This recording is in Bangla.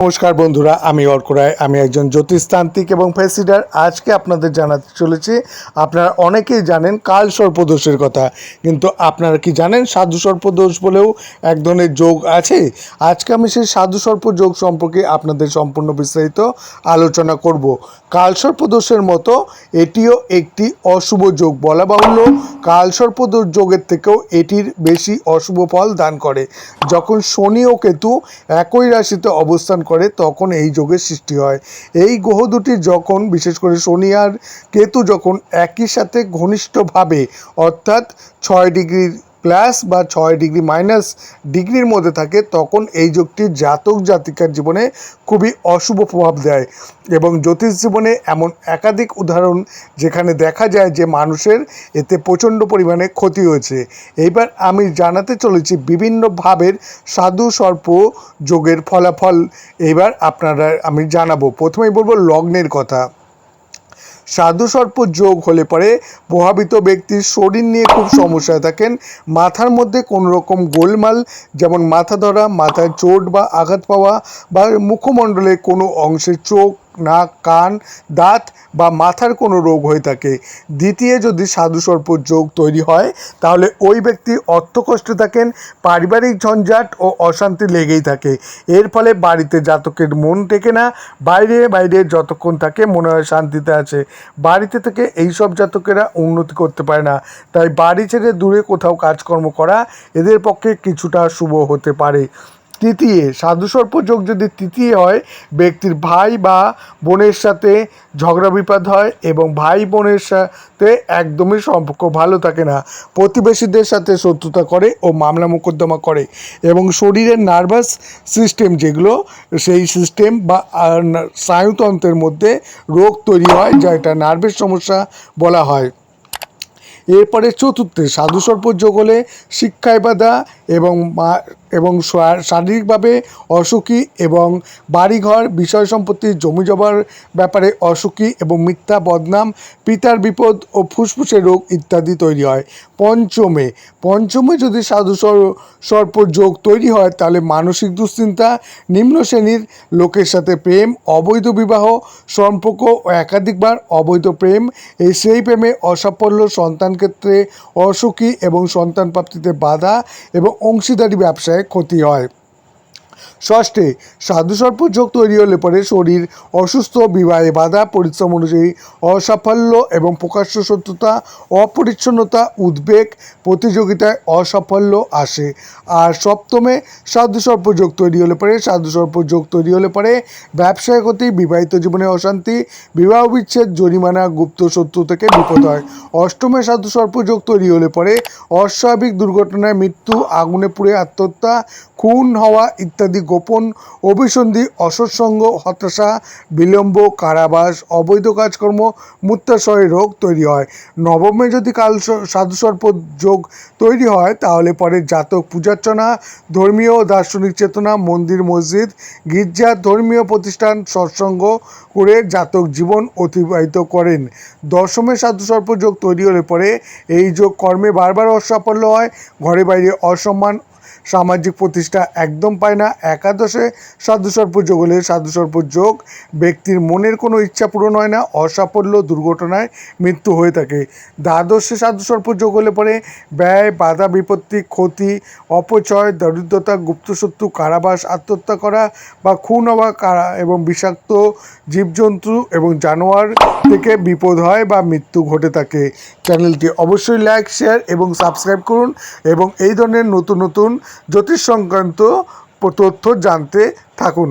নমস্কার বন্ধুরা, আমি অর্ক রায়। আমি একজন জ্যোতিষতান্ত্রিক এবং ফেসিডার। আজকে আপনাদের জানাতে চলেছি, আপনারা অনেকেই জানেন কালসর্পদোষের কথা, কিন্তু আপনারা কি জানেন সাধু সর্পদোষ বলেও এক ধরনের যোগ আছে? আজকে আমি সেই সাধু সর্প যোগ সম্পর্কে আপনাদের সম্পূর্ণ বিস্তারিত আলোচনা করব। কালসর্পদোষের মতো এটিও একটি অশুভ যোগ। বলা বাহুল্য, কালসর্পদোষ যোগের থেকেও এটির বেশি অশুভ ফল দান করে। যখন শনি ও কেতু একই রাশিতে অবস্থান করে তখন এই যোগের সৃষ্টি হয়। এই গ্রহ দুটি যখন, বিশেষ করে শনি আর কেতু যখন একই সাথে ঘনিষ্ঠভাবে, অর্থাৎ 6 ডিগ্রি প্লাস বা 6 ডিগ্রি মাইনাস ডিগ্রির মধ্যে থাকে, তখন এই যোগটি জাতক জাতিকার জীবনে খুবই অশুভ প্রভাব দেয়। এবং জ্যোতিষ জীবনে এমন একাধিক উদাহরণ যেখানে দেখা যায় যে মানুষের এতে প্রচণ্ড পরিমাণে ক্ষতি হয়েছে। এইবার আমি জানাতে চলেছি বিভিন্ন ভাবের সাধু সর্প যোগের ফলাফল। এবার আপনারা আমি জানাবো। প্রথমেই বলবো লগ্নের কথা। সাধু সর্প যোগ হলে পরে প্রভাবিত ব্যক্তির শরীর নিয়ে খুব সমস্যায় থাকেন। মাথার মধ্যে কোনো রকম গোলমাল, যেমন মাথা ধরা, মাথায় চোট বা আঘাত পাওয়া, বা মুখমণ্ডলে কোনো অংশে চোখ, নাক, কান, দাঁত বা মাথার কোনো রোগ হয়ে থাকে। দ্বিতীয়, যদি সাধু সর্প যোগ তৈরি হয় তাহলে ওই ব্যক্তি অর্থকষ্টে থাকেন, পারিবারিক ঝঞ্ঝাট ও অশান্তি লেগেই থাকে। এর ফলে বাড়িতে জাতকের মন টেকে না, বাইরে বাইরে যতক্ষণ থাকে মনে হয় শান্তিতে আছে। বাড়িতে থেকে এইসব জাতকেরা উন্নতি করতে পারে না, তাই বাড়ি ছেড়ে দূরে কোথাও কাজকর্ম করা এদের পক্ষে কিছুটা শুভ হতে পারে। তৃতীয়, সাধু সর্প যোগ যদি তৃতীয় হয়, ব্যক্তির ভাই বা বোনের সাথে ঝগড়া বিবাদ হয় এবং ভাই বোনের সাথে একদমই সম্পর্ক ভালো থাকে না, প্রতিবেশীদের সাথে শত্রুতা করে ও মামলা মোকদ্দমা করে, এবং শরীরের নার্ভাস সিস্টেম যেগুলো, সেই সিস্টেম বা স্নায়ুতন্ত্রের মধ্যে রোগ তৈরি হয়, যা এটা নার্ভের সমস্যা বলা হয়। এরপরে চতুর্থে, সাধু সর্প যোগ হলে শিক্ষায় বাধা এবং শারীরিকভাবে অসুখী, এবং বাড়িঘর, বিষয় সম্পত্তি, জমি জমার ব্যাপারে অসুখী এবং মিথ্যা বদনাম, পিতার বিপদ ও ফুসফুসের রোগ ইত্যাদি তৈরি হয়। পঞ্চমে যদি সাধু সর্প যোগ তৈরি হয় তাহলে মানসিক দুশ্চিন্তা, নিম্ন শ্রেণীর লোকের সাথে প্রেম, অবৈধ বিবাহ সম্পর্ক ও একাধিকবার অবৈধ প্রেম, সেই প্রেমে অসাফল্য, সন্তান ক্ষেত্রে অসুখী এবং সন্তান প্রাপ্তিতে বাধা এবং অংশীদারি ব্যবসায় ক্ষতি হয়। ষষ্ঠে, সাধু সর্প যোগ তৈরি হলে পরে শরীর অসুস্থ, বিবাহে বাধা, পরিশ্রম অনুযায়ী অসাফল্য এবং প্রকাশ্য শত্রুতা, অপরিচ্ছন্নতা, উদ্বেগ, প্রতিযোগিতায় অসাফল্য আসে। আর সপ্তমে, সাধু সর্প যোগ তৈরি হলে পরে ব্যবসায় ক্ষতি, বিবাহিত জীবনে অশান্তি, বিবাহ বিচ্ছেদ, জরিমানা, গুপ্ত শত্রু থেকে বিপদ হয়। অষ্টমে, সাধু সর্প যোগ তৈরি হলে পরে অস্বাভাবিক দুর্ঘটনায় মৃত্যু, আগুনে পুড়ে আত্মহত্যা, খুন হওয়া ইত্যাদি গোপন অভিসন্ধি, অসৎসঙ্গ, হতাশা, বিলম্ব, কারাবাস, অবৈধ কাজকর্ম, মূত্রাশয় রোগ তৈরি হয়। নবমে যদি সাধু সর্প যোগ তৈরি হয় তাহলে পরে জাতক পূজার্চনা, ধর্মীয় দার্শনিক চেতনা, মন্দির, মসজিদ, গির্জা, ধর্মীয় প্রতিষ্ঠান, সৎসঙ্গ করে জাতক জীবন অতিবাহিত করেন। দশমে, সাধু সর্প যোগ তৈরি হলে পরে এই যোগ কর্মে বারবার অসাফল্য হয়, ঘরে বাইরে অসম্মান, সামাজিক প্রতিষ্ঠা একদম পায় না। একাদশে, সাধু সর্প যোগ হলে সাধু সর্প যোগ ব্যক্তির মনের কোনো ইচ্ছা পূরণ হয় না, অসাফল্য, দুর্ঘটনায় মৃত্যু হয়ে থাকে। দ্বাদশে, সাধু সর্প যোগ হলে পরে ব্যয়, বাধা বিপত্তি, ক্ষতি, অপচয়, দরিদ্রতা, গুপ্তশত্রু, কারাবাস, আত্মহত্যা করা বা খুন হওয়া, এবং বিষাক্ত জীবজন্তু এবং জানোয়ার থেকে বিপদ হয় বা মৃত্যু ঘটে থাকে। চ্যানেলটি অবশ্যই লাইক, শেয়ার এবং সাবস্ক্রাইব করুন এবং এই ধরনের নতুন নতুন জ্যোতিষ সংক্রান্ত তথ্য জানতে থাকুন।